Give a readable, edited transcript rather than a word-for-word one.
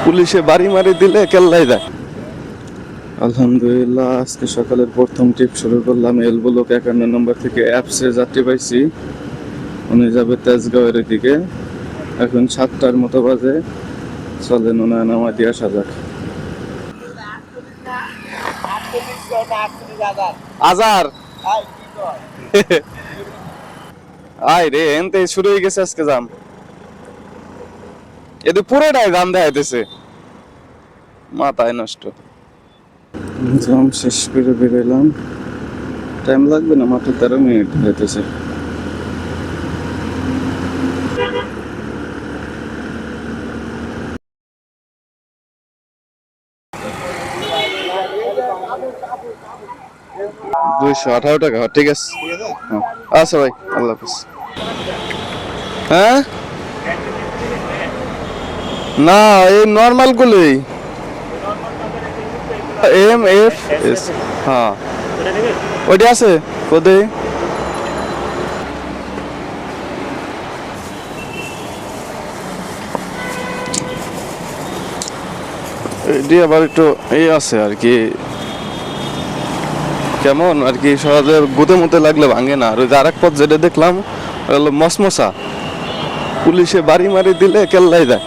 পুলিশে বাড়ি মারি দিলে কেল্লাই দেয়। আলহামদুলিল্লাহ, আজকে সকালের প্রথম ট্রিপ শুরু করলাম। এলবুলক 51 নম্বর থেকে অ্যাপসে যাত্রী পাইছি, উনি যাবে তেজগাঁওয়ের দিকে। এখন 7টার মতো বাজে, চলেন ওনায় নামা দিয়ে আসা যাক। আজার আয় রে, এনতে শুরু হয়ে গেছে আজকে জাম। এতে পুরোটাই জাম দেখাইতেছে, মাথায় নষ্ট। জাম শেষ করে বেরোলাম, টাইম লাগবে না, মাত্র 13 মিনিট হইতেছে। ৳218, ঠিক আছে। আচ্ছা ভাই, আল্লাহ হাফিজ। হ্যাঁ, না এই নর্মাল গুলোই, MFS। হ্যাঁ ওইটা আছে কোদে। এটি আবার একটু এই আছে আর কি, কেমন আর কি, সহজে গুতে মুতে লাগলে ভাঙে না। আর ওই যে আরেক পথ যেটা দেখলাম, হলো মসমসা, পুলিশে বাড়ি মারি দিলে কেল্লাই দেয়।